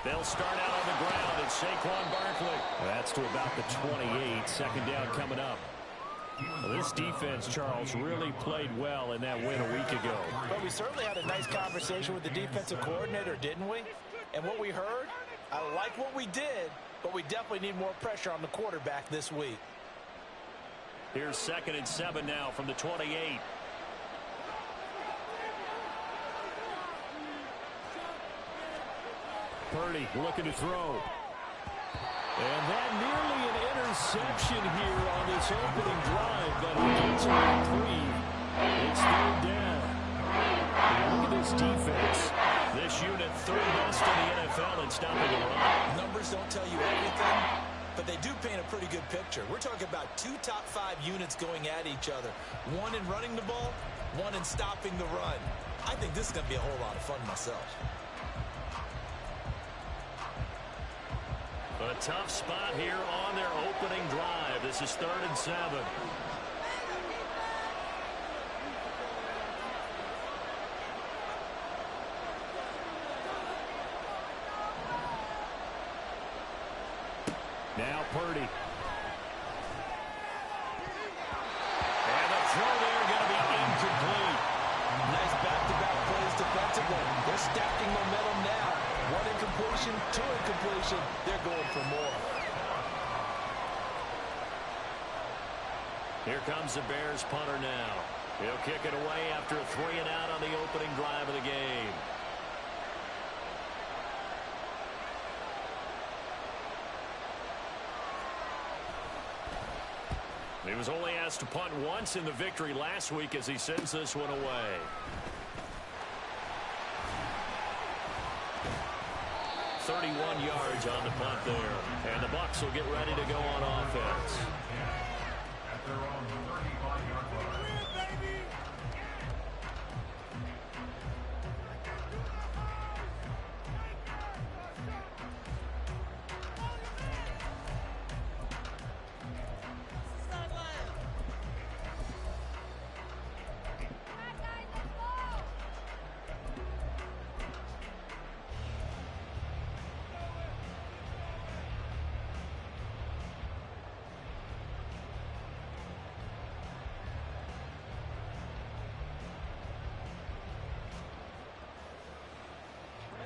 They'll start out on the ground. It's Saquon Barkley. That's to about the 28. Second down coming up. Well, this defense, Charles, really played well in that win a week ago. But we certainly had a nice conversation with the defensive coordinator, didn't we? And what we heard, I like what we did, but we definitely need more pressure on the quarterback this week. Here's 2nd and 7 now from the 28. Purdy looking to throw. And that nearly an interception here on this opening drive, but he gets a reprieve. It's 3rd down. Look at this defense. This unit 3rd best in the NFL in stopping the run. Numbers don't tell you everything, but they do paint a pretty good picture. We're talking about 2 top 5 units going at each other. One in running the ball, one in stopping the run. I think this is going to be a whole lot of fun myself. A tough spot here on their opening drive. This is 3rd and 7. Now Purdy. And the throw there going to be incomplete. Nice back-to-back plays defensively. They're stacking momentum now. 1 incompletion, 2 incompletion. They're going for more. Here comes the Bears punter now. He'll kick it away after a 3 and out on the opening drive of the game. He was only asked to punt once in the victory last week as he sends this one away. 31 yards on the punt there. And the Bucs will get ready to go on offense. At their own 35-yard line.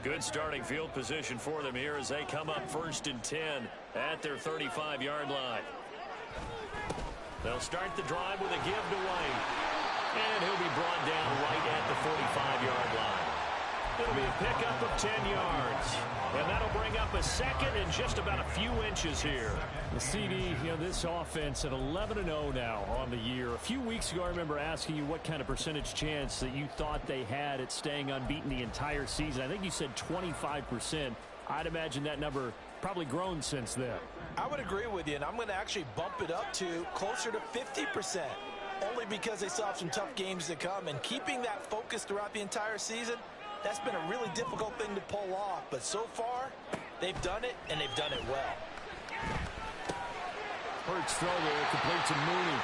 Good starting field position for them here as they come up 1st and 10 at their 35-yard line. They'll start the drive with a give to White. And he'll be brought down right at the 45-yard line. It'll be a pickup of 10 yards. And that'll bring up a 2nd and just about a few inches here. The CD, this offense at 11-0 now on the year. A few weeks ago, I remember asking you what kind of percentage chance that you thought they had at staying unbeaten the entire season. I think you said 25%. I'd imagine that number probably grown since then. I would agree with you, and I'm going to actually bump it up to closer to 50%. Only because they still have some tough games to come. And keeping that focus throughout the entire season, that's been a really difficult thing to pull off. But so far, they've done it, and they've done it well. Hurts throw there, complete to Mooney.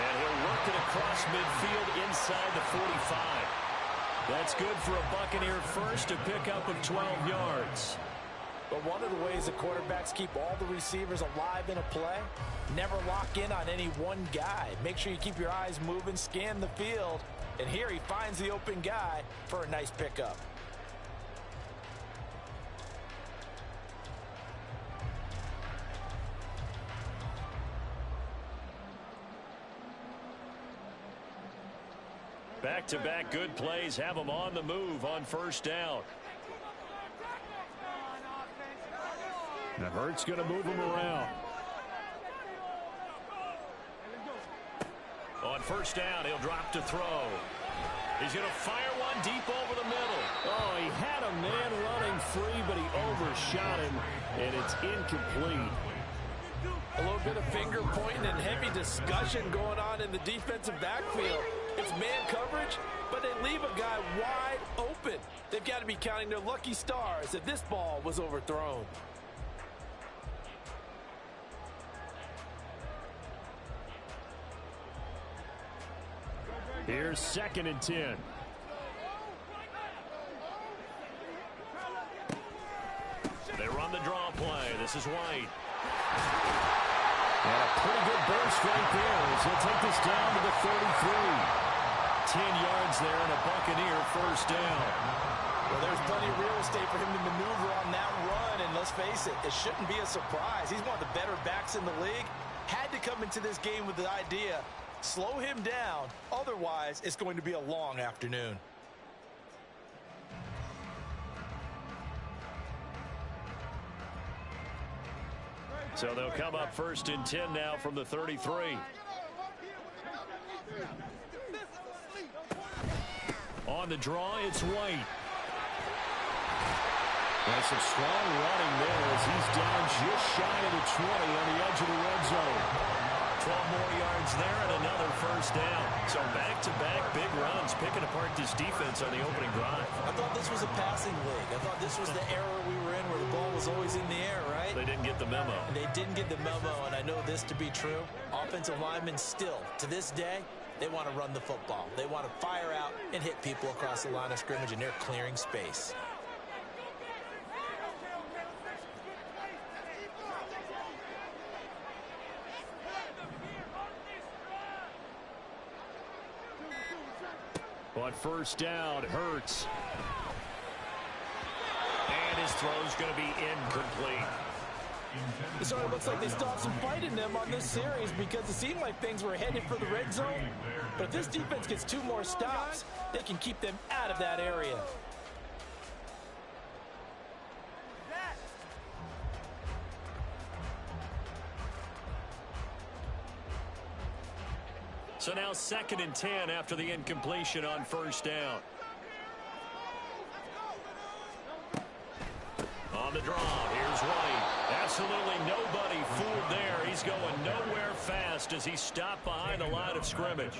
And he'll work it across midfield inside the 45. That's good for a Buccaneer first, a pickup of 12 yards. But one of the ways the quarterbacks keep all the receivers alive in a play, never lock in on any one guy. Make sure you keep your eyes moving, scan the field. And here he finds the open guy for a nice pickup. Back-to-back good plays have them on the move on 1st down. Now Hurts going to move him around. On 1st down, he'll drop to throw. He's going to fire one deep over the middle. Oh, he had a man running free, but he overshot him, and it's incomplete. A little bit of finger pointing and heavy discussion going on in the defensive backfield. It's man coverage, but they leave a guy wide open. They've got to be counting their lucky stars that this ball was overthrown. Here's 2nd and 10. on the draw play. This is White. And a pretty good burst right there as he'll take this down to the 33. 10 yards there and a Buccaneer first down. Well, there's plenty of real estate for him to maneuver on that run, and let's face it, it shouldn't be a surprise. He's one of the better backs in the league. Had to come into this game with the idea, slow him down, otherwise it's going to be a long afternoon. So they'll come up first and 10 now from the 33. On the draw, it's White. And some strong running there as he's down just shy of the 20 on the edge of the red zone. 12 more yards there and another first down. So back-to-back big runs, picking apart this defense on the opening drive. I thought this was a passing league. I thought this was the era we were in where the ball was always in the air, right? They didn't get the memo. They didn't get the memo, and I know this to be true. Offensive linemen still, to this day, they want to run the football. They want to fire out and hit people across the line of scrimmage, and they're clearing space. On first down, Hurts. And his throw's going to be incomplete. It sort of looks like they still have some fight in them on this series because it seemed like things were headed for the red zone. But if this defense gets 2 more stops, they can keep them out of that area. So now 2nd and 10 after the incompletion on first down. On the draw, here's White. Absolutely nobody fooled there. He's going nowhere fast as he's stopped behind the line of scrimmage.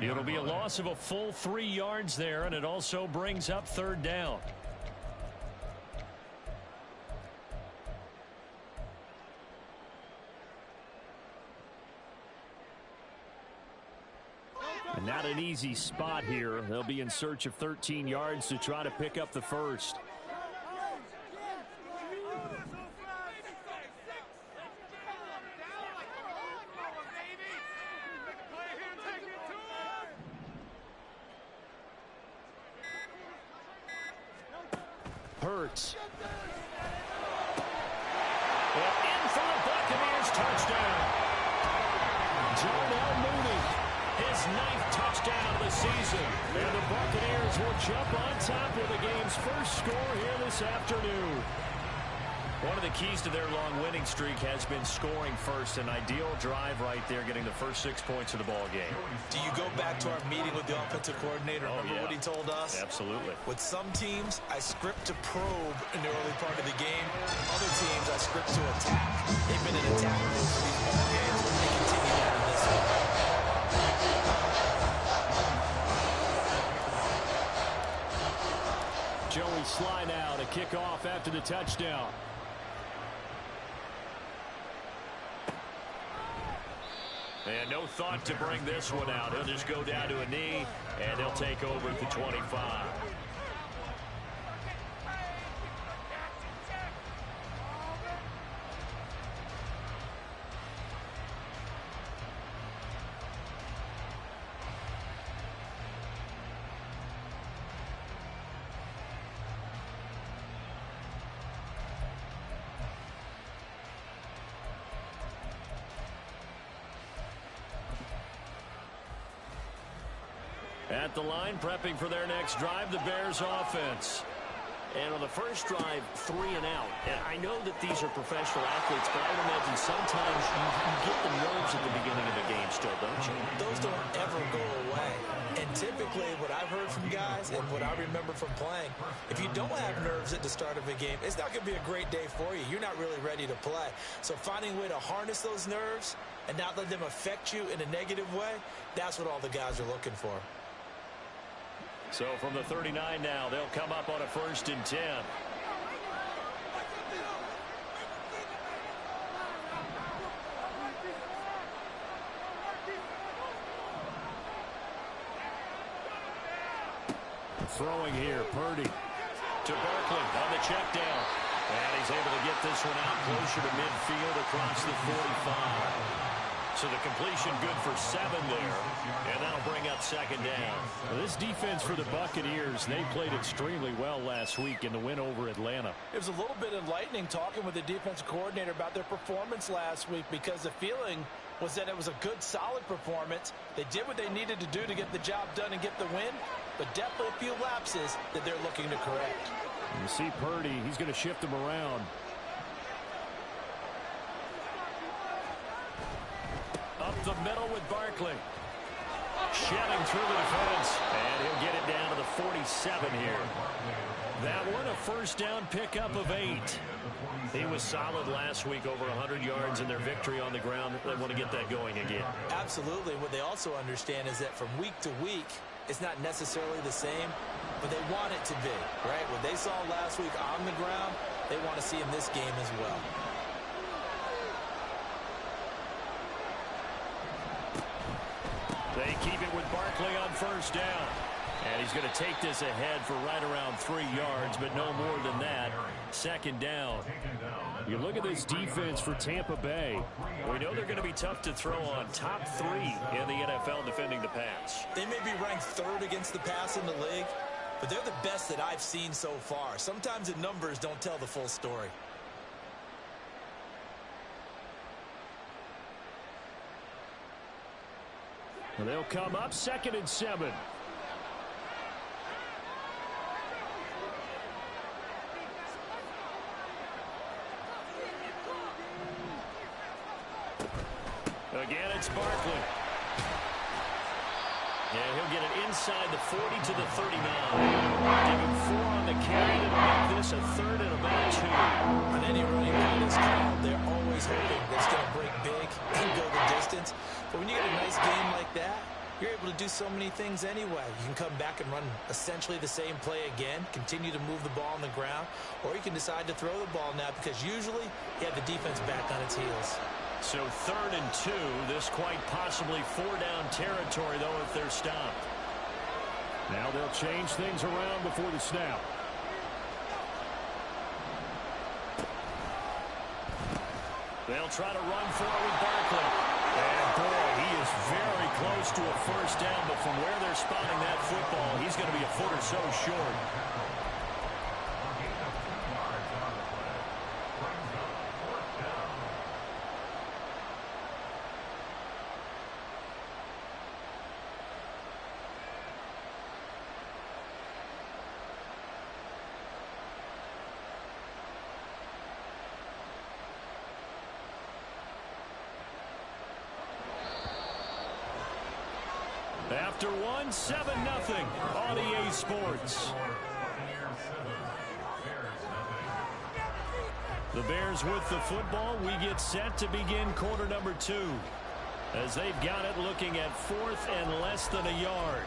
It'll be a loss of a full 3 yards there, and it also brings up 3rd down. And not an easy spot here. They'll be in search of 13 yards to try to pick up the first. Hurts. And in for the Buccaneers touchdown. Darnell Mooney. His 9th touchdown of the season. And the Buccaneers will jump on top with the game's first score here this afternoon. One of the keys to their long winning streak has been scoring first. An ideal drive right there, getting the first 6 points of the ball game. Do you go back to our meeting with the offensive coordinator? Remember what he told us? Absolutely. With some teams, I script to probe in the early part of the game. Other teams, I script to attack. They've been in attack mode for these ball games. They continue that in this one. Joey Sly now to kick off after the touchdown. And no thought to bring this one out. He'll just go down to a knee, and he'll take over at the 25. At the line, prepping for their next drive, the Bears offense. And on the first drive, 3 and out. And I know that these are professional athletes, but I would imagine sometimes you get the nerves at the beginning of a game still, don't you? Those don't ever go away. And typically, what I've heard from guys and what I remember from playing, if you don't have nerves at the start of a game, it's not going to be a great day for you. You're not really ready to play. So finding a way to harness those nerves and not let them affect you in a negative way, that's what all the guys are looking for. So from the 39 now, they'll come up on a 1st and 10. Throwing here, Purdy. To Barkley on the check down. And he's able to get this one out closer to midfield across the 45. So the completion good for 7 there, and that'll bring up second down. Well, this defense for the Buccaneers, they played extremely well last week in the win over Atlanta. It was a little bit enlightening talking with the defensive coordinator about their performance last week, because the feeling was that it was a good, solid performance. They did what they needed to do to get the job done and get the win, but definitely a few lapses that they're looking to correct. You see Purdy, he's going to shift him around. Up the middle with Barkley. Shelling through the defense, and he'll get it down to the 47 here. That one, a first down pickup of 8. He was solid last week, over 100 yards in their victory on the ground. They want to get that going again. Absolutely. What they also understand is that from week to week, it's not necessarily the same, but they want it to be, right? What they saw last week on the ground, they want to see in this game as well. They keep it with Barkley on first down. And he's going to take this ahead for right around 3 yards, but no more than that. Second down. You look at this defense for Tampa Bay. We know they're going to be tough to throw on. Top 3 in the NFL defending the pass. They may be ranked 3rd against the pass in the league, but they're the best that I've seen so far. Sometimes the numbers don't tell the full story. Well, they'll come up 2nd and 7. Again, it's Barkley. And he'll get it inside the 40 to the 39. Give him 4 on the carry to make this a 3rd and about 2. On any running play is called, they're always hoping that it's going to break big and go the distance. But when you get a nice game like that, you're able to do so many things anyway. You can come back and run essentially the same play again, continue to move the ball on the ground, or you can decide to throw the ball now, because usually you have the defense back on its heels. So 3rd and 2. This quite possibly 4-down territory, though, if they're stopped. Now they'll change things around before the snap. They'll try to run for it with Barkley. And, boy, he is very close to a first down, but from where they're spotting that football, he's going to be a foot or so short. After 1, 7-0 on EA Sports. The Bears with the football. We get set to begin quarter number 2. As they've got it looking at 4th and less than a yard.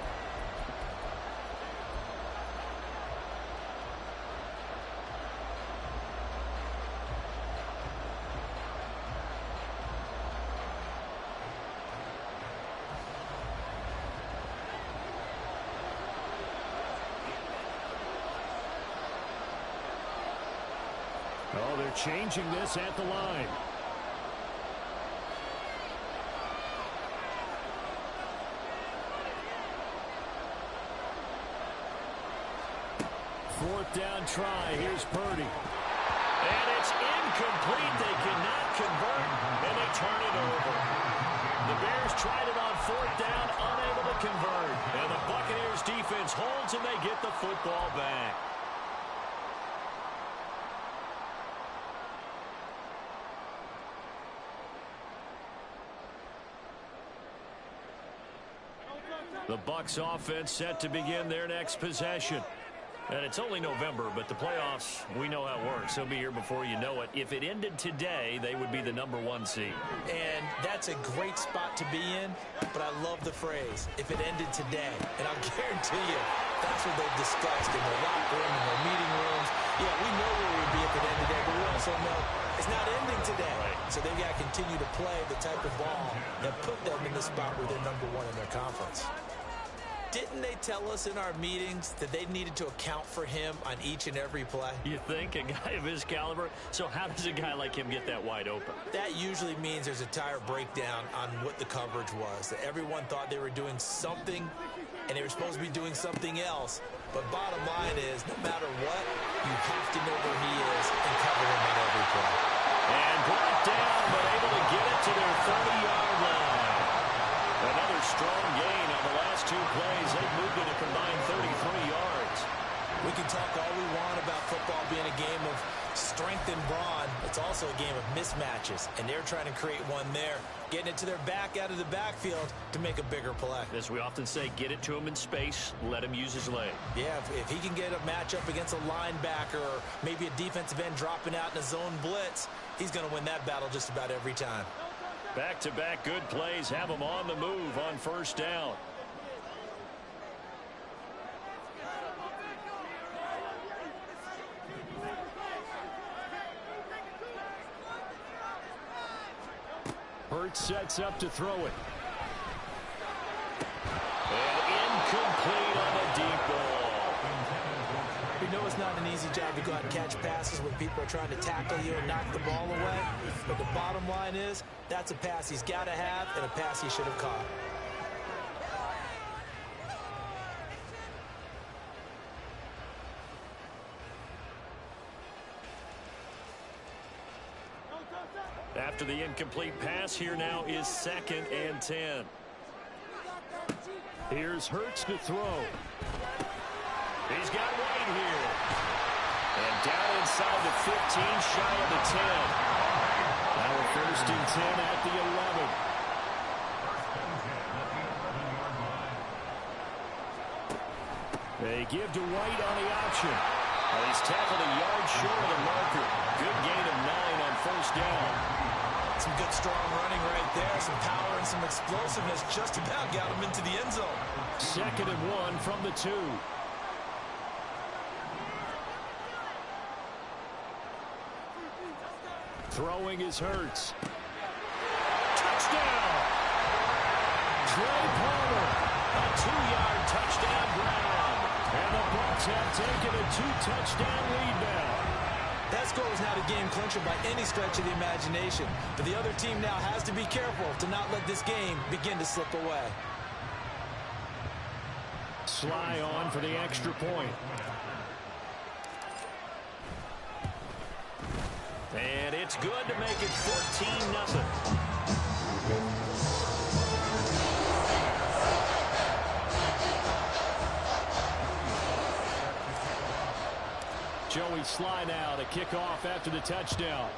Oh, they're changing this at the line. Fourth down try. Here's Purdy. And it's incomplete. They cannot convert, and they turn it over. The Bears tried it on 4th down, unable to convert. And the Buccaneers defense holds, and they get the football back. The Bucs offense set to begin their next possession. And it's only November, but the playoffs, we know how it works. They'll be here before you know it. If it ended today, they would be the #1 seed. And that's a great spot to be in, but I love the phrase, if it ended today. And I'll guarantee you, that's what they've discussed in their locker room, in their meeting rooms. Yeah, we know where we'd be if it ended today, but we also know it's not ending today. Right. So they've got to continue to play the type of ball that put them in the spot where they're #1 in their conference. Didn't they tell us in our meetings that they needed to account for him on each and every play? You think? A guy of his caliber? So how does a guy like him get that wide open? That usually means there's a tire breakdown on what the coverage was. That everyone thought they were doing something, and they were supposed to be doing something else. But bottom line is, no matter what, you have to know where he is and cover him on every play. And brought down, but able to get it to their 30-yard line. Another strong gain on the last two plays. They've moved it a combined 33 yards. We can talk all we want about football being a game of strength and brawn. It's also a game of mismatches, and they're trying to create one there, getting it to their back out of the backfield to make a bigger play. As we often say, get it to him in space, let him use his leg. Yeah, if he can get a matchup against a linebacker or maybe a defensive end dropping out in a zone blitz, he's going to win that battle just about every time. Back-to-back good plays have him on the move on first down. Hurts sets up to throw it. And incomplete on the deep ball. We know it's not an easy job to go out and catch passes when people are trying to tackle you and knock the ball away. But the bottom line is, that's a pass he's got to have and a pass he should have caught. After the incomplete pass, here now is 2nd and 10. Here's Hurts to throw. He's got White here. And down inside the 15, shy of the 10. Now a 1st and 10 at the 11. They give to White on the option. Well, he's tackled a yard short of the marker. Good gain of 9 on first down. Some good, strong running right there. Some power and some explosiveness just about got him into the end zone. 2nd and 1 from the 2. Throwing is Hurts. Touchdown! Trey Palmer. A 2-yard touchdown grab. And the Bucs have taken a 2-touchdown lead now. That score was not a game clincher by any stretch of the imagination. But the other team now has to be careful to not let this game begin to slip away. Sly on for the extra point. And it's good to make it 14-0. Joey Sly now to kick off after the touchdown.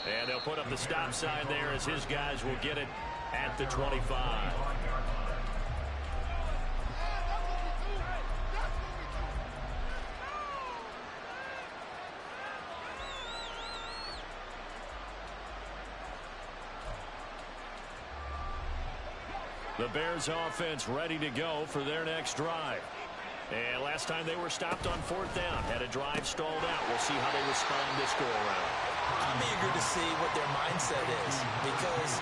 And they'll put up the stop sign there as his guys will get it at the 25. The Bears offense ready to go for their next drive. And last time they were stopped on 4th down, had a drive stalled out. We'll see how they respond this go-around. I'm eager to see what their mindset is, because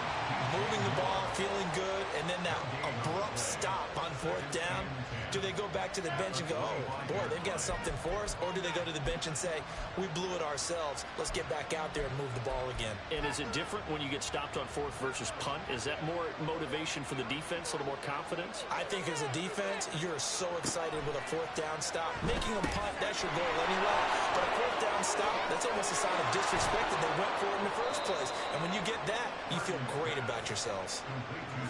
moving the ball, feeling good, and then that abrupt stop on 4th down, do they go back to the bench and go, oh, boy, they've got something for us? Or do they go to the bench and say, we blew it ourselves, let's get back out there and move the ball again? And is it different when you get stopped on 4th versus punt? Is that more motivation for the defense, a little more confidence? I think as a defense, you're so excited with a 4th down stop. Making a punt, that's your goal anyway. But a 4th down stop, that's almost a sign of disrespect that they went for it in the first place. And when you get that, you feel great about yourselves.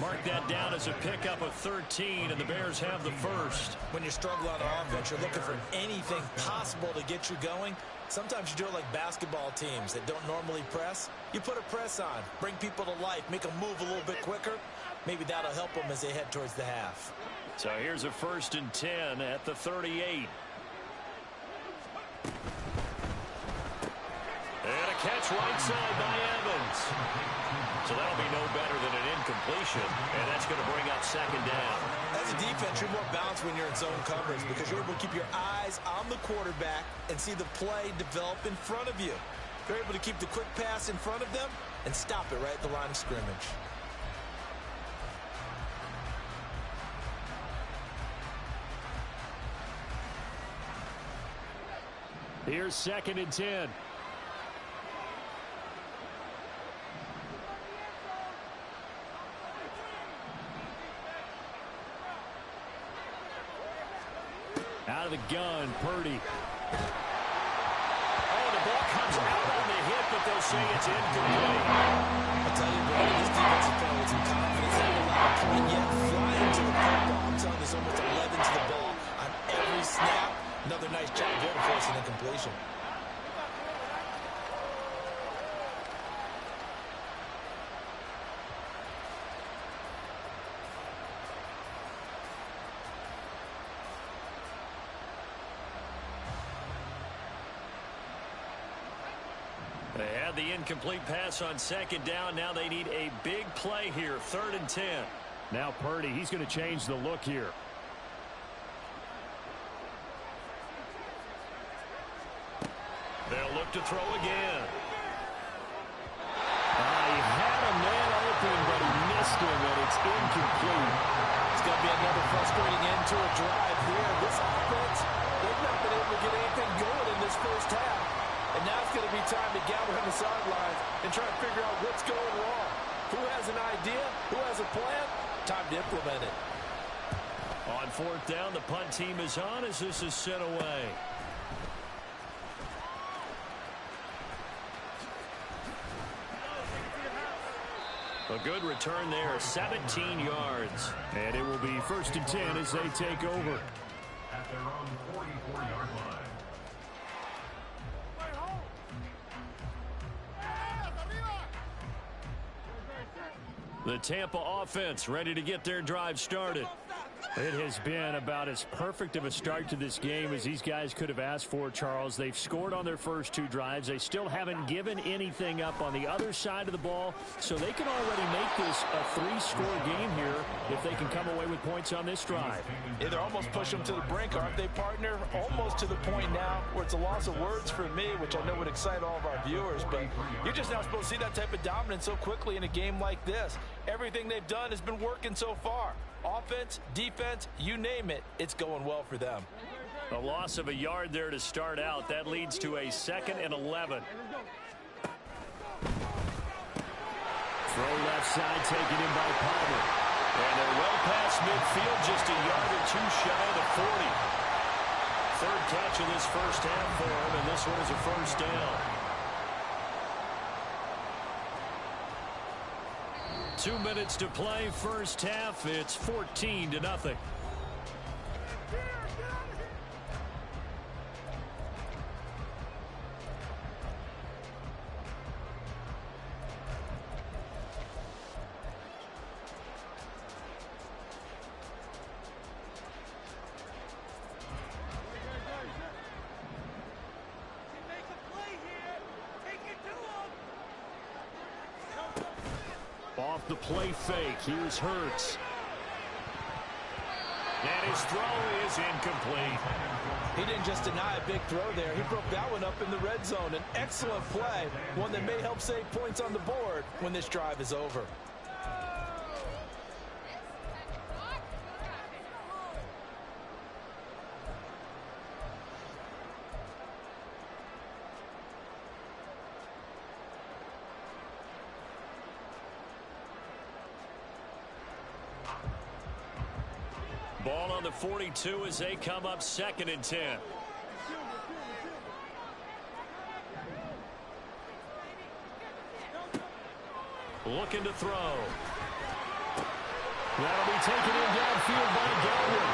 Mark that down as a pickup of 13, and the Bears have the first. When you struggle on offense, you're looking for anything possible to get you going. Sometimes you do it like basketball teams that don't normally press. You put a press on, bring people to life, make them move a little bit quicker. Maybe that'll help them as they head towards the half. So here's a 1st and 10 at the 38. And a catch right side by Evans. So that'll be no better than an incompletion, and that's going to bring up 2nd down. As a defense, you're more balanced when you're in zone coverage because you're able to keep your eyes on the quarterback and see the play develop in front of you. You're able to keep the quick pass in front of them and stop it right at the line of scrimmage. Here's 2nd and 10. Out of the gun, Purdy. Oh, the ball comes out on the hit, but they'll say it's incomplete. I'll tell you, bro, this defense is playing with some confidence. They don't allow a point yet. Flying to the football. I'm telling you, there's almost 11 to the ball on every snap. Another nice job there to force an incompletion. They had the incomplete pass on 2nd down. Now they need a big play here. 3rd and 10. Now Purdy, he's going to change the look here. They'll look to throw again. He had a man open, but he missed him, and it's incomplete. It's going to be another frustrating end to a drive here. This offense, they've not been able to get anything going in this first half. And now it's going to be time to gather on the sidelines and try to figure out what's going wrong. Who has an idea? Who has a plan? Time to implement it. On 4th down, the punt team is on as this is sent away. A good return there, 17 yards. And it will be 1st and 10 as they take over. At their own 44-yard line. The Tampa offense ready to get their drive started. It has been about as perfect of a start to this game as these guys could have asked for, Charles. They've scored on their first 2 drives. They still haven't given anything up on the other side of the ball, so they can already make this a 3-score game here if they can come away with points on this drive. Yeah, they're almost pushing them to the brink, aren't they, partner? Almost to the point now where it's a loss of words for me, which I know would excite all of our viewers, but you're just not supposed to see that type of dominance so quickly in a game like this. Everything they've done has been working so far. Offense, defense, you name it, it's going well for them. A loss of a yard there to start out. That leads to a 2nd and 11. Throw left side, taken in by Palmer. And they're well past midfield, just a yard or 2 shy of the 40. 3rd catch of this first half for him, and this one is a 1st down. 2 minutes to play, first half. It's 14-0. Off the play fake, here's Hurts. And his throw is incomplete. He didn't just deny a big throw there. He broke that one up in the red zone. An excellent play, one that may help save points on the board when this drive is over. Ball on the 42 as they come up 2nd and 10. Looking to throw. That'll be taken in downfield by Godwin.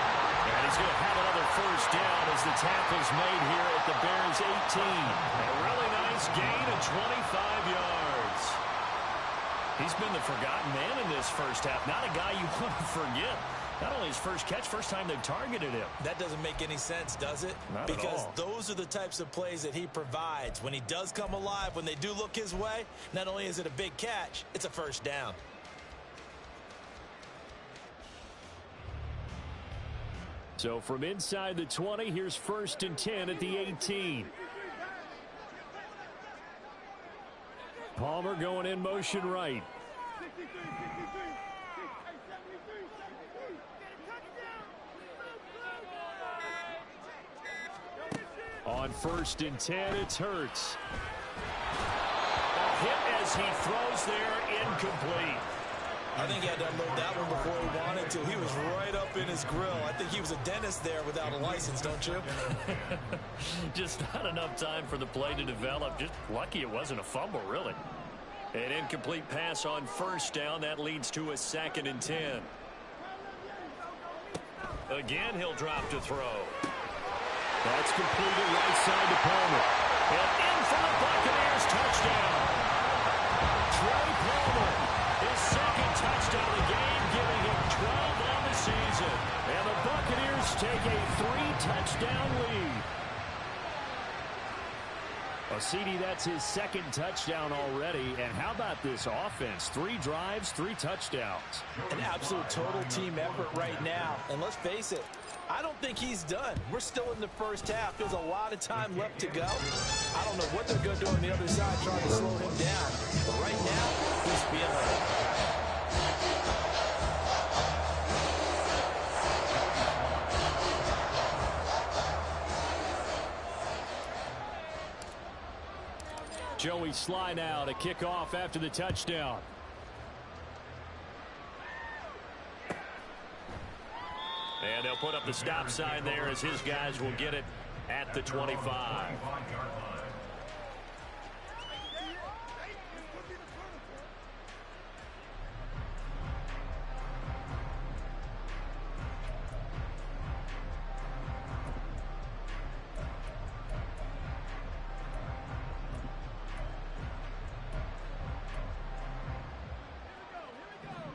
And he's going to have another 1st down as the tackle's made here at the Bears 18. A really nice gain of 25 yards. He's been the forgotten man in this first half. Not a guy you want to forget. Not only his first catch, first time they've targeted him. That doesn't make any sense, does it? Not at because all. those are the types of plays that he provides. When he does come alive, when they do look his way, not only is it a big catch, it's a 1st down. So from inside the 20, here's 1st and 10 at the 18. Palmer going in motion right. On 1st and 10, it's Hurts. A hit as he throws there, incomplete. I think he had to unload that one before he wanted to. He was right up in his grill. I think he was a dentist there without a license, don't you? Just not enough time for the play to develop. Just lucky it wasn't a fumble, really. An incomplete pass on 1st down. That leads to a 2nd and 10. Again, he'll drop to throw. That's completed right side to Palmer. And in for the Buccaneers, touchdown. Trey Palmer, his 2nd touchdown of the game, giving him 12 on the season. And the Buccaneers take a 3-touchdown lead. CD, that's his 2nd touchdown already. And how about this offense? 3 drives, 3 touchdowns. An absolute total team effort right now. And let's face it, I don't think he's done. We're still in the first half. There's a lot of time left to go. I don't know what they're going to do on the other side trying to slow him down. But right now, he's feeling it. Joey Sly now to kick off after the touchdown. And they'll put up the stop sign there as his guys will get it at the 25.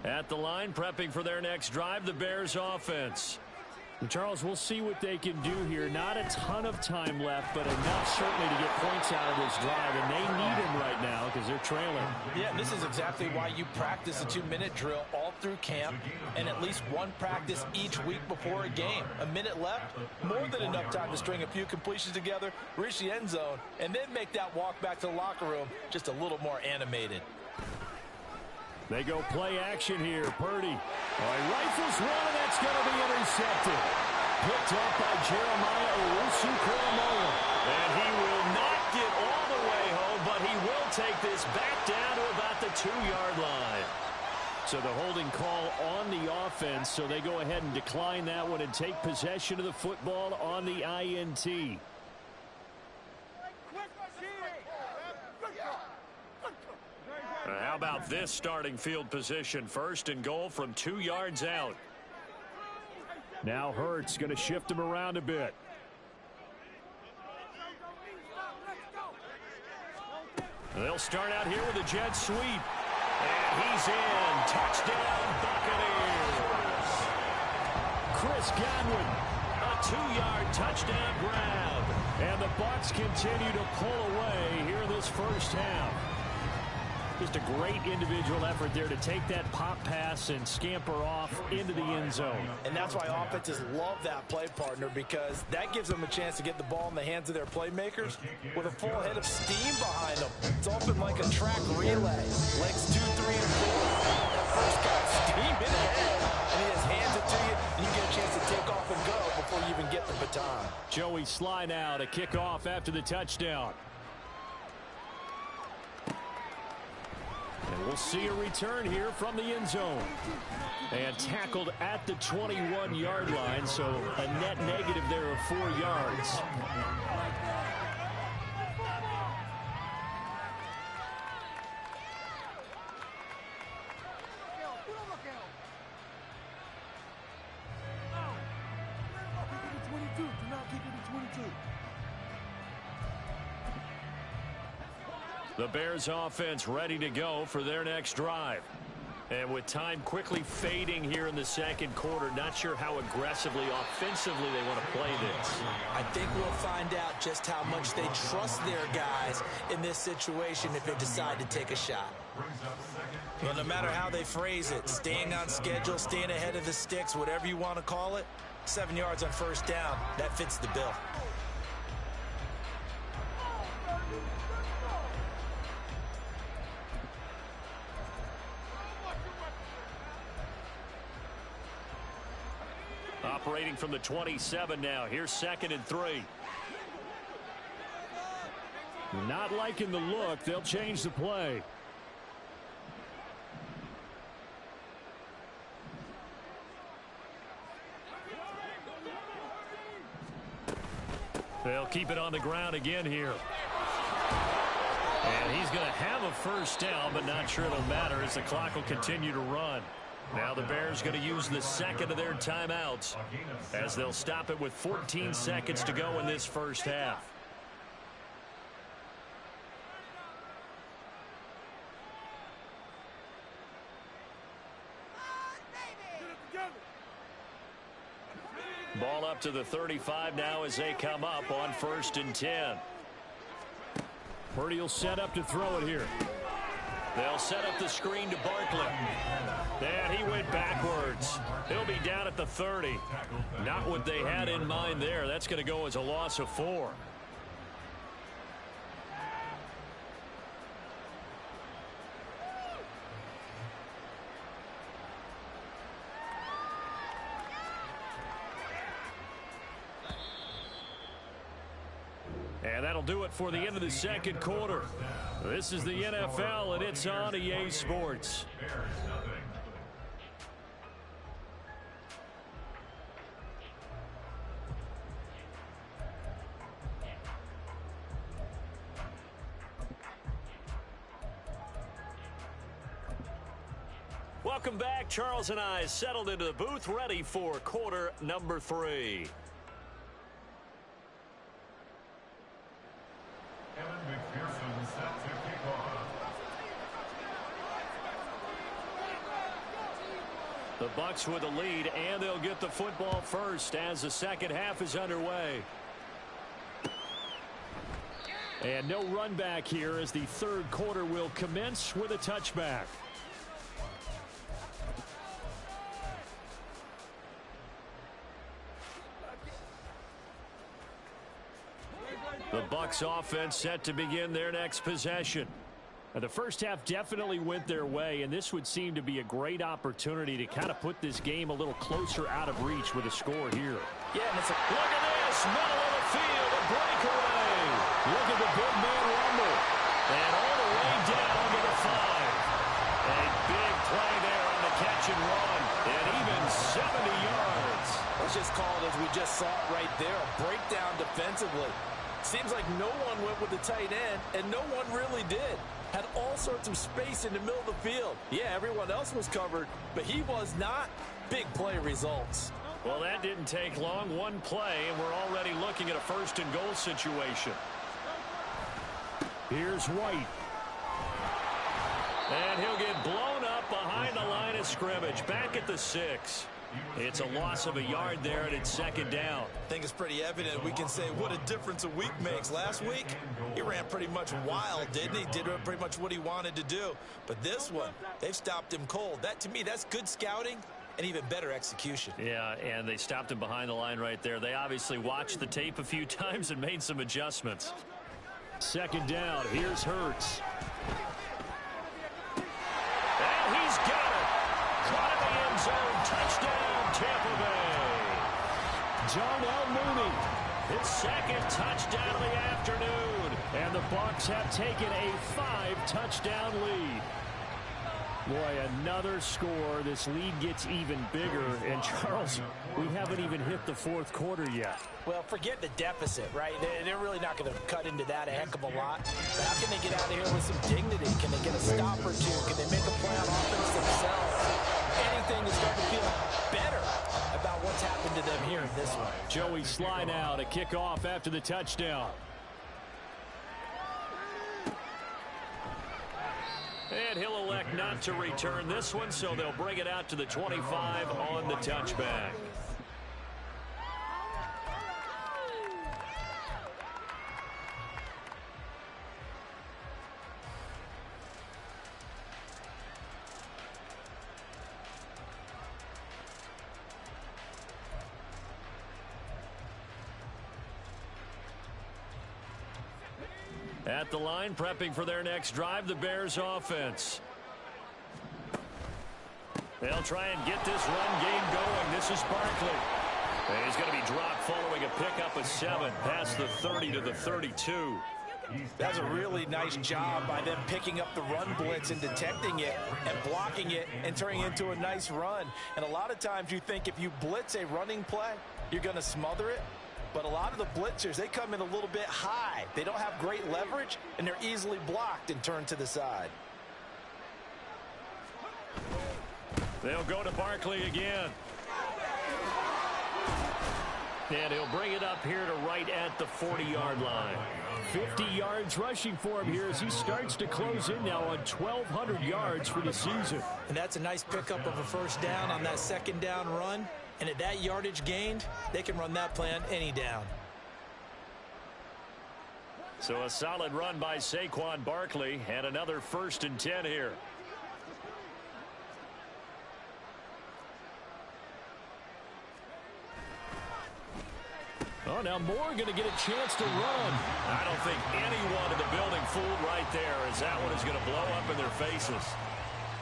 At the line, prepping for their next drive, the Bears offense. And Charles, we'll see what they can do here. Not a ton of time left, but enough certainly to get points out of this drive. And they need him right now because they're trailing. Yeah, and this is exactly why you practice a 2-minute drill all through camp and at least one practice each week before a game. A minute left, more than enough time to string a few completions together, reach the end zone, and then make that walk back to the locker room just a little more animated. They go play action here. Purdy. Rifles one, and that's going to be intercepted. Picked up by Jeremiah Owusu-Koramoah. And he will not get all the way home, but he will take this back down to about the 2-yard line. So the holding call on the offense, so they go ahead and decline that one and take possession of the football on the INT. How about this starting field position? 1st and goal from 2 yards out. Now Hurts going to shift him around a bit. They'll start out here with a jet sweep. And he's in. Touchdown, Buccaneers. Chris Godwin. A 2-yard touchdown grab. And the Bucs continue to pull away here in this first half. Just a great individual effort there to take that pop pass and scamper off into the end zone. And that's why offenses love that play partner, because that gives them a chance to get the ball in the hands of their playmakers with a full head of steam behind them. It's often like a track relay. Legs 2, 3, and 4. That first guy steaming ahead, and he just hands it to you, and you get a chance to take off and go before you even get the baton. Joey Sly now to kick off after the touchdown. And we'll see a return here from the end zone. And tackled at the 21-yard line, so a net negative there of 4 yards. The Bears offense ready to go for their next drive. And with time quickly fading here in the second quarter, not sure how aggressively, offensively they want to play this. I think we'll find out just how much they trust their guys in this situation if they decide to take a shot. Well, no matter how they phrase it, staying on schedule, staying ahead of the sticks, whatever you want to call it, 7 yards on 1st down, that fits the bill. Operating from the 27 now. Here's 2nd and 3. Not liking the look. They'll change the play. They'll keep it on the ground again here. And he's going to have a first down, but not sure it'll matter as the clock will continue to run. Now the Bears going to use the second of their timeouts as they'll stop it with 14 seconds to go in this first half. Ball up to the 35 now as they come up on 1st and 10. Purdy will set up to throw it here. They'll set up the screen to Barkley. And he went backwards. He'll be down at the 30. Not what they had in mind there. That's going to go as a loss of 4. And that'll do it for the end of the second quarter. This is the NFL, and it's on EA Sports. Welcome back. Charles and I settled into the booth, ready for quarter number 3. The Bucs with the lead, and they'll get the football first as the second half is underway. And no run back here as the third quarter will commence with a touchback. The Bucs offense set to begin their next possession. The first half definitely went their way, and this would seem to be a great opportunity to kind of put this game a little closer out of reach with a score here. Yeah, and it's a look at this, middle of the field, a breakaway. Look at the big man rumble, and all the way down to the 5. A big play there on the catch and run, and even 70 yards. Let's just call it as we just saw it right there, a breakdown defensively. Seems like no one went with the tight end, and no one really did. Had all sorts of space in the middle of the field. Yeah, everyone else was covered, but he was not. Big play results. Well, that didn't take long. One play, and we're already looking at a 1st and goal situation. Here's White. And he'll get blown up behind the line of scrimmage. Back at the 6. It's a loss of a yard there, and it's second down. I think it's pretty evident. We can say what a difference a week makes. Last week, he ran pretty much wild, didn't he? Did pretty much what he wanted to do. But this one, they've stopped him cold. That, to me, that's good scouting and even better execution. Yeah, and they stopped him behind the line right there. They obviously watched the tape a few times and made some adjustments. Second down. Here's Hurts. And he's got it. Caught in the end zone. Touchdown, Tampa Bay. Darnell Mooney. His second touchdown of the afternoon. And the Bucs have taken a 5-touchdown lead. Boy, another score. This lead gets even bigger. And, Charles, we haven't even hit the fourth quarter yet. Well, forget the deficit, right? They're really not going to cut into that a heck of a lot. But how can they get out of here with some dignity? Can they get a stop or two? Can they make a play on offense themselves? Anything to start to feel better about what's happened to them here in this one. Joey Sly now to kick off after the touchdown. And he'll elect not to return this one, so they'll bring it out to the 25 on the touchback. At the line, prepping for their next drive, the Bears offense. They'll try and get this run game going. This is Barkley. And he's going to be dropped following a pickup of 7 past the 30 to the 32. That's a really nice job by them picking up the run blitz and detecting it and blocking it and turning it into a nice run. And a lot of times you think if you blitz a running play, you're going to smother it. But a lot of the blitzers, they come in a little bit high. They don't have great leverage, and they're easily blocked and turned to the side. They'll go to Barkley again. And he'll bring it up here to right at the 40-yard line. 50 yards rushing for him here as he starts to close in now on 1,200 yards for the season. And that's a nice pickup of a first down on that second down run. And at that yardage gained, they can run that plan any down. So a solid run by Saquon Barkley and another 1st and 10 here. Oh, now Moore going to get a chance to run. I don't think anyone in the building fooled right there, as that one is going to blow up in their faces.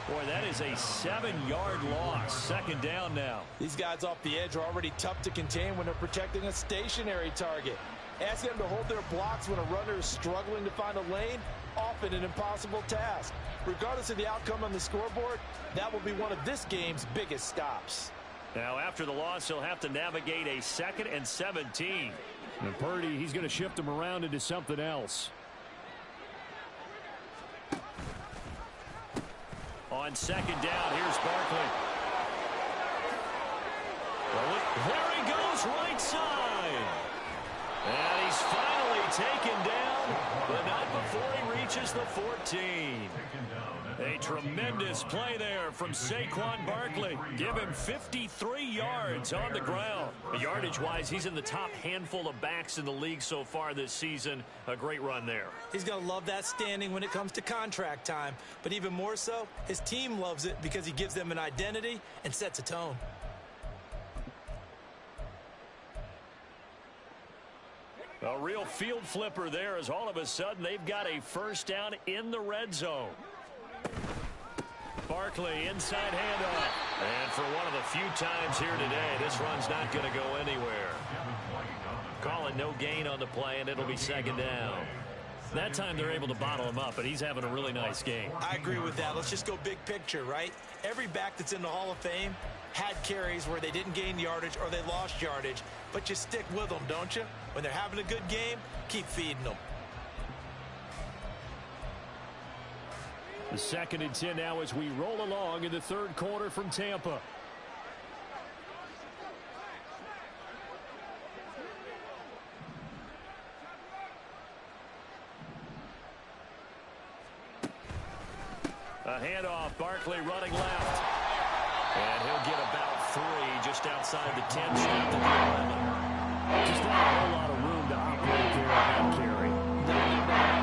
Boy, that is a 7-yard loss. 2nd down now. These guys off the edge are already tough to contain when they're protecting a stationary target. Asking them to hold their blocks when a runner is struggling to find a lane, often an impossible task. Regardless of the outcome on the scoreboard, that will be one of this game's biggest stops. Now, after the loss, he'll have to navigate a 2nd and 17. And Purdy, he's going to shift him around into something else. On 2nd down, here's Barkley. There he goes, right side. And he's finally taken down, but not before he reaches the 14. A tremendous play there from Saquon Barkley. Give him 53 yards on the ground. Yardage-wise, he's in the top handful of backs in the league so far this season. A great run there. He's going to love that standing when it comes to contract time. But even more so, his team loves it because he gives them an identity and sets a tone. A real field flipper there as all of a sudden they've got a 1st down in the red zone. Barkley inside handoff. And for one of the few times here today, this run's not going to go anywhere. Call it no gain on the play, and it'll be 2nd down. That time they're able to bottle him up, but he's having a really nice game. I agree with that. Let's just go big picture, right? Every back that's in the Hall of Fame had carries where they didn't gain yardage or they lost yardage, but you stick with them, don't you? When they're having a good game, keep feeding them. The 2nd and 10 now as we roll along in the 3rd quarter from Tampa. A handoff, Barkley running left. And he'll get about 3 just outside the 10, snapped at the 11. Just not a whole lot of room to operate there on that carry.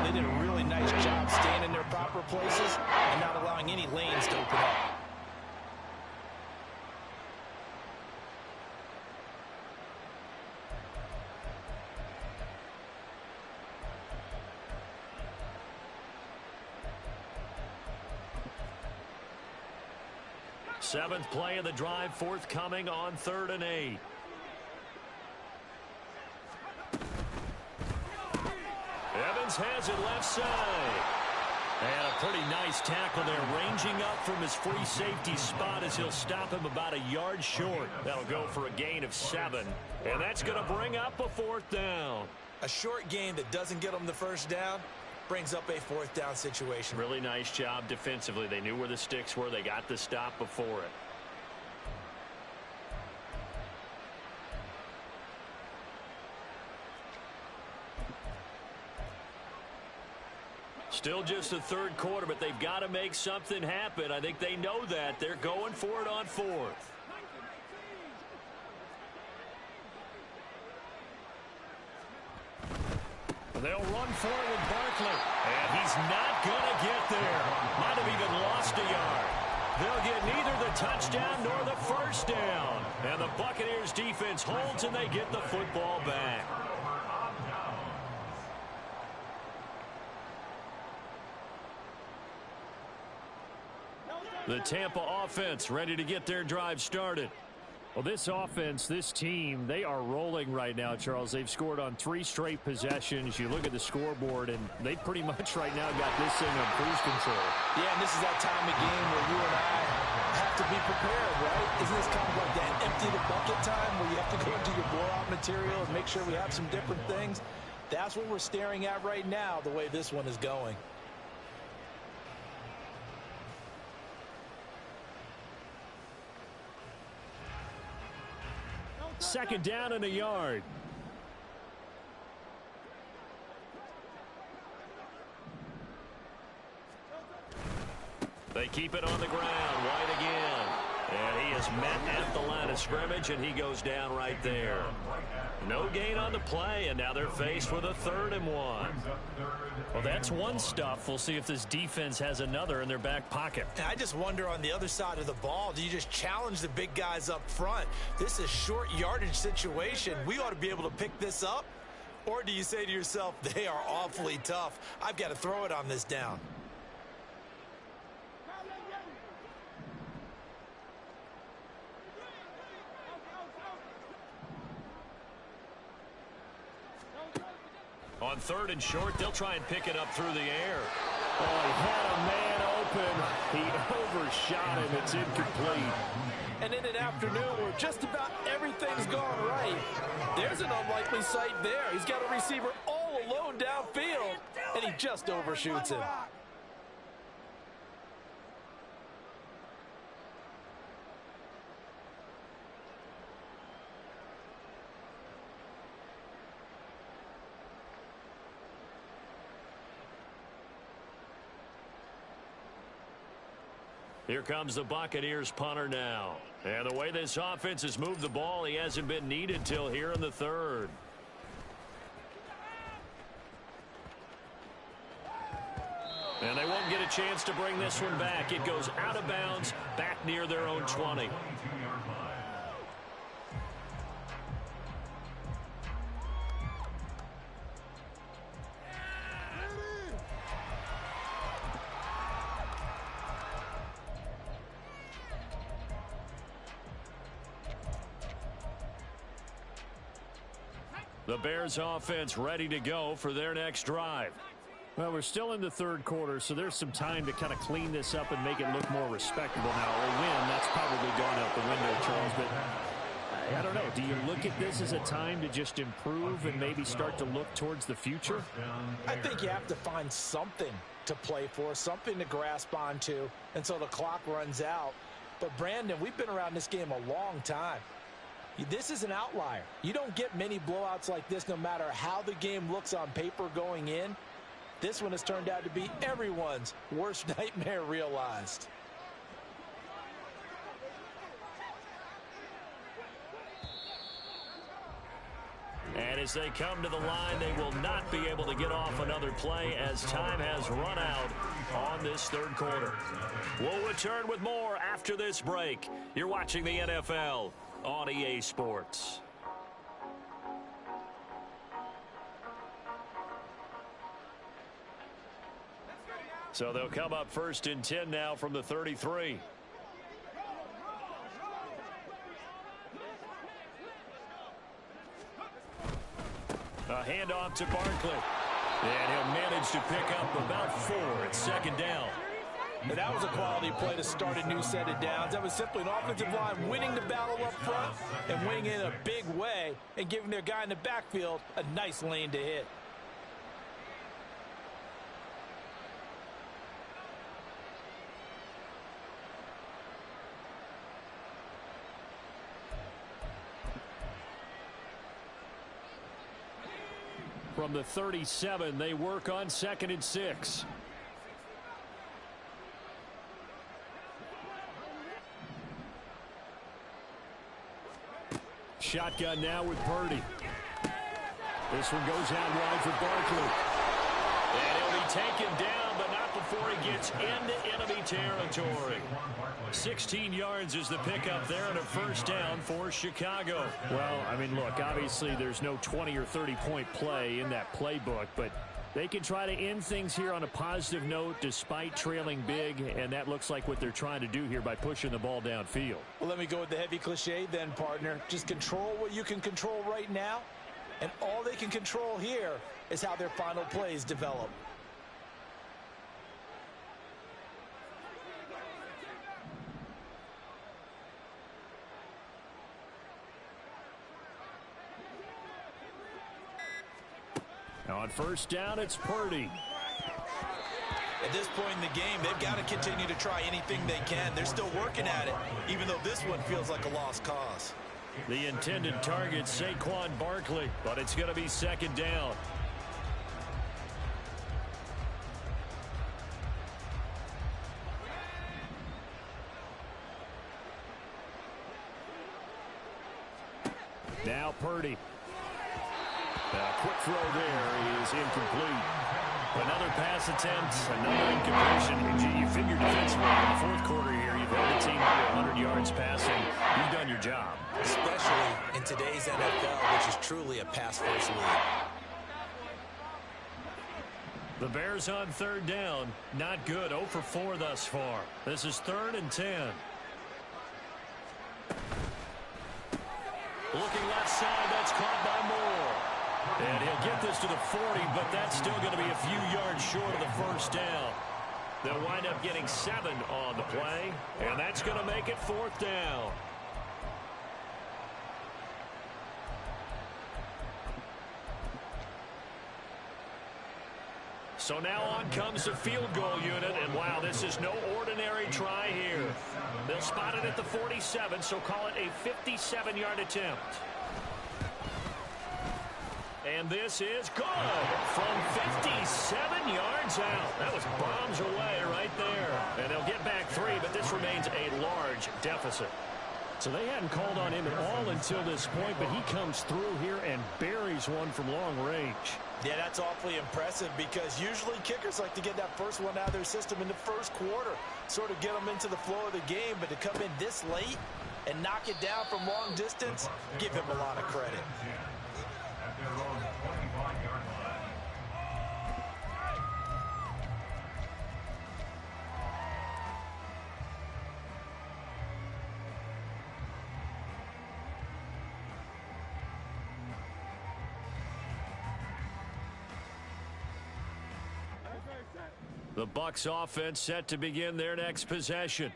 They did a really nice job staying in their proper places and not allowing any lanes to open up. Seventh play of the drive forthcoming on 3rd and 8. Evans has it left side. And a pretty nice tackle there, ranging up from his free safety spot as he'll stop him about a yard short. That'll go for a gain of 7. And that's going to bring up a 4th down. A short gain that doesn't get them the 1st down brings up a 4th down situation. Really nice job defensively. They knew where the sticks were. They got the stop before it. Still just the 3rd quarter, but they've got to make something happen. I think they know that. They're going for it on 4th. They'll run for it with Barkley. And he's not going to get there. Might have even lost a yard. They'll get neither the touchdown nor the 1st down. And the Buccaneers defense holds and they get the football back. The Tampa offense ready to get their drive started. Well, this offense, this team, they are rolling right now, Charles. They've scored on 3 straight possessions. You look at the scoreboard, and they pretty much right now got this thing on cruise control. Yeah, and this is that time of game where you and I have to be prepared, right? Isn't this kind of like that empty the bucket time where you have to go into your blowout material and make sure we have some different things? That's what we're staring at right now, the way this one is going. Second down and a yard. They keep it on the ground. White again. And he is met at the line of scrimmage, and he goes down right there. No gain on the play, and now they're faced with a 3rd and 1. Well, that's one stuff. We'll see if this defense has another in their back pocket. And I just wonder on the other side of the ball, do you just challenge the big guys up front? This is a short yardage situation. We ought to be able to pick this up. Or do you say to yourself, they are awfully tough. I've got to throw it on this down. On 3rd and short, they'll try and pick it up through the air. Oh, he had a man open. He overshot him. It's incomplete. And in an afternoon where just about everything's gone right, there's an unlikely sight there. He's got a receiver all alone downfield, and he just overshoots him. Here comes the Buccaneers punter now. And the way this offense has moved the ball, he hasn't been needed till here in the 3rd. And they won't get a chance to bring this one back. It goes out of bounds, back near their own 20. The Bears offense ready to go for their next drive. Well, we're still in the 3rd quarter, so there's some time to kind of clean this up and make it look more respectable. Now, a win, that's probably gone out the window, Charles, but I don't know. Do you look at this as a time to just improve and maybe start to look towards the future? I think you have to find something to play for, something to grasp onto until the clock runs out. But, Brandon, we've been around this game a long time. This is an outlier. You don't get many blowouts like this no matter how the game looks on paper going in. This one has turned out to be everyone's worst nightmare realized. And as they come to the line, they will not be able to get off another play as time has run out on this 3rd quarter. We'll return with more after this break. You're watching the NFL on EA Sports. So they'll come up 1st and 10 now from the 33. A handoff to Barkley. And he'll manage to pick up about 4 at 2nd down. And that was a quality play to start a new set of downs. That was simply an offensive line winning the battle up front and winning in a big way and giving their guy in the backfield a nice lane to hit. From the 37, they work on 2nd and 6. Shotgun now with Purdy. This one goes out wide for Barkley. And he'll be taken down, but not before he gets into enemy territory. 16 yards is the pickup there and a 1st down for Chicago. Well, I mean, look, obviously there's no 20 or 30 point play in that playbook, but They can try to end things here on a positive note despite trailing big, and that looks like what they're trying to do here by pushing the ball downfield. Well, let me go with the heavy cliche then, partner. Just control what you can control right now, and all they can control here is how their final plays develop. On first down, it's Purdy. At this point in the game, they've got to continue to try anything they can. They're still working at it, even though this one feels like a lost cause. The intended target, Saquon Barkley, but it's going to be second down. Now Purdy. A quick throw there is incomplete. Another pass attempt, another incompletion. You figure defensively in the fourth quarter here, you've held the team under 100 yards passing. You've done your job. Especially in today's NFL, which is truly a pass-first league. The Bears on third down. Not good. 0 for 4 thus far. This is 3rd and 10. Looking left side. That's caught by Moore. And he'll get this to the 40, but that's still going to be a few yards short of the first down. They'll wind up getting 7 on the play, and that's going to make it 4th down. So now on comes the field goal unit, and wow, this is no ordinary try here. They'll spot it at the 47, so call it a 57-yard attempt. And this is good from 57 yards out. That was bombs away right there. And they'll get back 3, but this remains a large deficit. So they hadn't called on him at all until this point, but he comes through here and buries one from long range. Yeah, that's awfully impressive because usually kickers like to get that first one out of their system in the first quarter, sort of get them into the flow of the game, but to come in this late and knock it down from long distance, give him a lot of credit. At their own 25-yard line. The Bucs offense set to begin their next possession.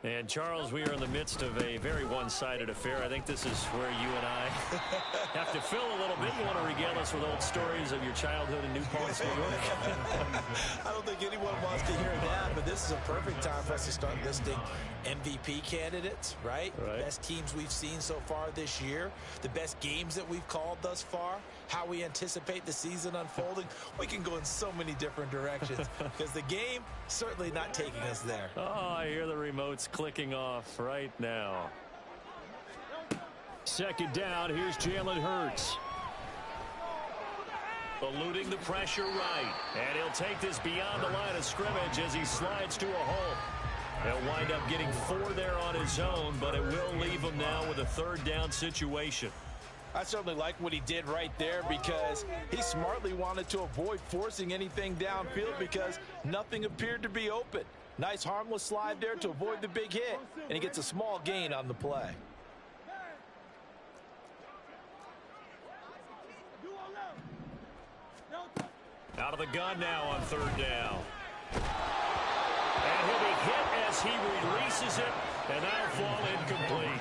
And, Charles, we are in the midst of a very one-sided affair. I think this is where you and I have to fill a little bit. You want to regale us with old stories of your childhood in New Paltz, New York? I don't think anyone wants to hear that, but this is a perfect time for us to start listing MVP candidates, right? Right. Best teams we've seen so far this year, the best games that we've called thus far, how we anticipate the season unfolding. We can go in so many different directions because the game certainly not taking us there. Oh, I hear the remotes clicking off right now. Second down, here's Jalen Hurts. Eluding the pressure right. And he'll take this beyond the line of scrimmage as he slides to a hole. He'll wind up getting 4 there on his own, but it will leave him now with a 3rd down situation. I certainly like what he did right there because he smartly wanted to avoid forcing anything downfield because nothing appeared to be open. Nice harmless slide there to avoid the big hit, and he gets a small gain on the play. Out of the gun now on 3rd down. And he'll be hit as he releases it, and that'll fall incomplete.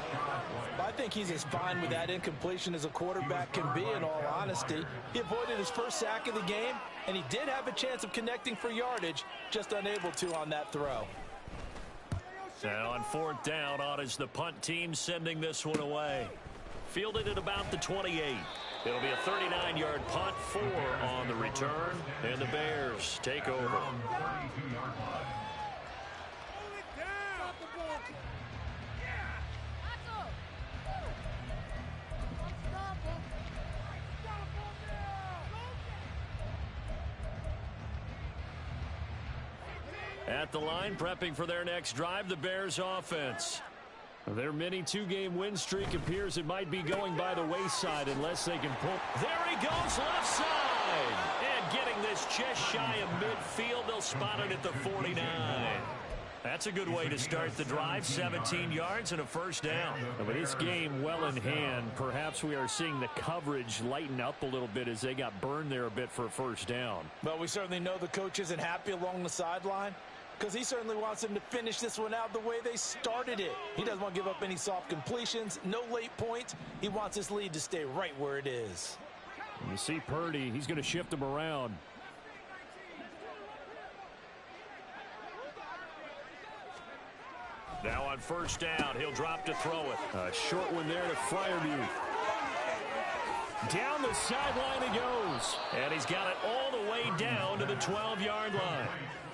I think he's as fine with that incompletion as a quarterback can be, in all honesty. He avoided his first sack of the game, and he did have a chance of connecting for yardage, just unable to on that throw. Now on 4th down, on is the punt team sending this one away. Fielded at about the 28. It'll be a 39-yard punt, 4 on the return, and the Bears take over. 32-yard line. At the line, prepping for their next drive, the Bears offense. Their mini 2-game win streak appears it might be going by the wayside unless they can pull. There he goes, left side. wide. And getting this just shy of midfield, they'll spot it at the 49. That's a good way to start the drive. 17 yards and a first down. And with this game well in hand, perhaps we are seeing the coverage lighten up a little bit as they got burned there a bit for a first down. Well, we certainly know the coach isn't happy along the sideline because he certainly wants them to finish this one out the way they started it. He doesn't want to give up any soft completions, no late points. He wants this lead to stay right where it is. And you see Purdy, he's going to shift them around. Now on first down, he'll drop to throw it. A short one there to Fryermuth. Down the sideline he goes. And he's got it all the way down to the 12-yard line.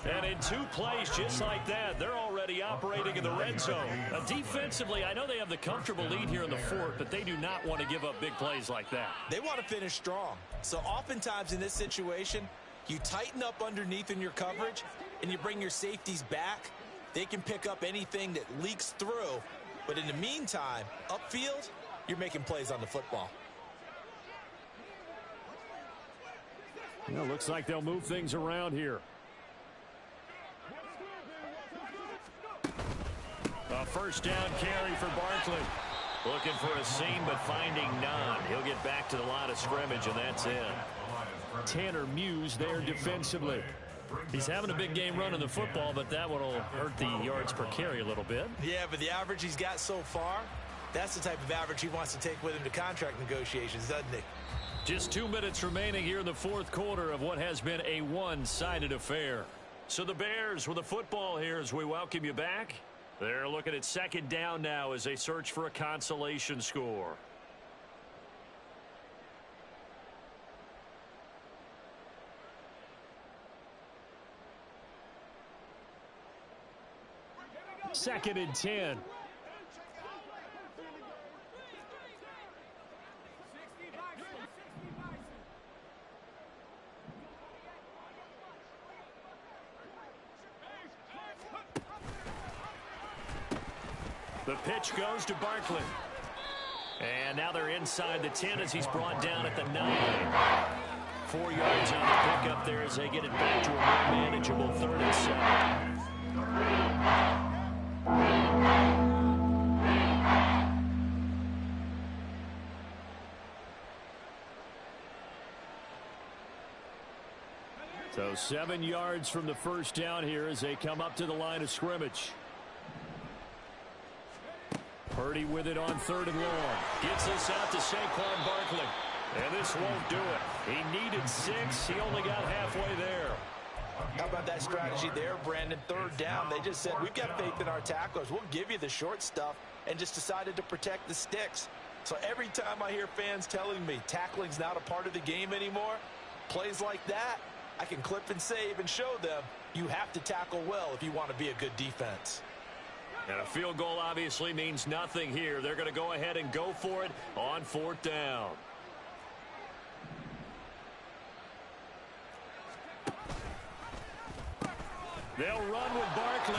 And in 2 plays just like that, they're already operating in the red zone. Defensively, I know they have the comfortable lead here in the fourth, but they do not want to give up big plays like that. They want to finish strong. So oftentimes in this situation, you tighten up underneath in your coverage and you bring your safeties back. They can pick up anything that leaks through. But in the meantime, upfield, you're making plays on the football. Well, looks like they'll move things around here. A first down carry for Barkley. Looking for a seam, but finding none. He'll get back to the line of scrimmage, and that's it. Tanner Muse there defensively. He's having a big game running the football, but that one will hurt the yards per carry a little bit. Yeah, but the average he's got so far, that's the type of average he wants to take with him to contract negotiations, doesn't he? Just 2 minutes remaining here in the fourth quarter of what has been a one-sided affair. So the Bears with the football here as we welcome you back. They're looking at second down now as they search for a consolation score. Second and 10. The pitch goes to Barkley. And now they're inside the 10 as he's brought down at the 9. 4 yards on the pickup there as they get it back to a more manageable 3rd and 7. So 7 yards from the first down here as they come up to the line of scrimmage. Purdy with it on 3rd and long. Gets this out to Saquon Barkley. And this won't do it. He needed 6. He only got halfway there. How about that strategy there, Brandon? 3rd down, they just said, we've got faith in our tacklers. We'll give you the short stuff, and just decided to protect the sticks. So every time I hear fans telling me tackling's not a part of the game anymore, plays like that, I can clip and save and show them you have to tackle well if you want to be a good defense. And a field goal obviously means nothing here. They're going to go ahead and go for it on 4th down. They'll run with Barkley.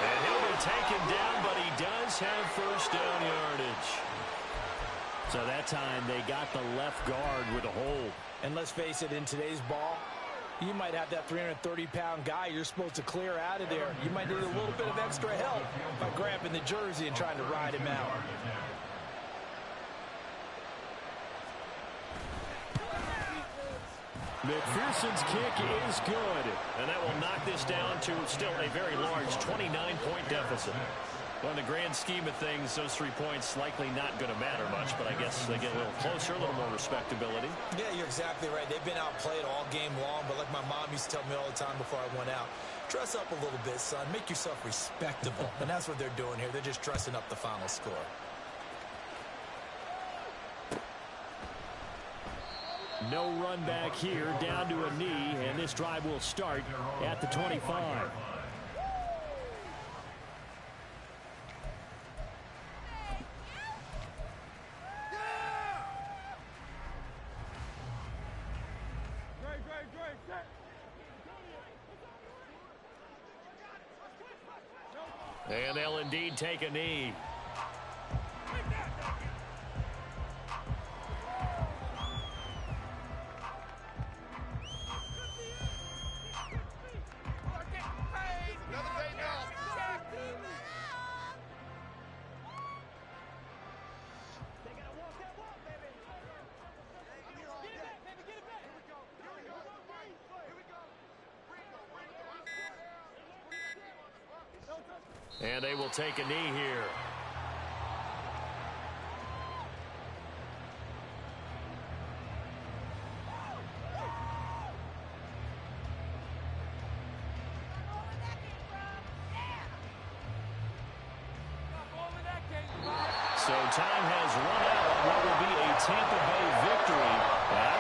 And he'll be taken down, but he does have first down yardage. So that time they got the left guard with a hold. And let's face it, in today's ball, you might have that 330-pound guy you're supposed to clear out of there. You might need a little bit of extra help by grabbing the jersey and trying to ride him out. McPherson's kick is good. And that will knock this down to still a very large 29-point deficit. Well, in the grand scheme of things, those 3 points likely not going to matter much, but I guess they get a little closer, a little more respectability. Yeah, you're exactly right. They've been outplayed all game long, but like my mom used to tell me all the time before I went out, dress up a little bit, son. Make yourself respectable. And that's what they're doing here. They're just dressing up the final score. No run back here, down to a knee, and this drive will start at the 25. And they'll indeed take a knee. And they will take a knee here. So time has run out on what will be a Tampa Bay victory.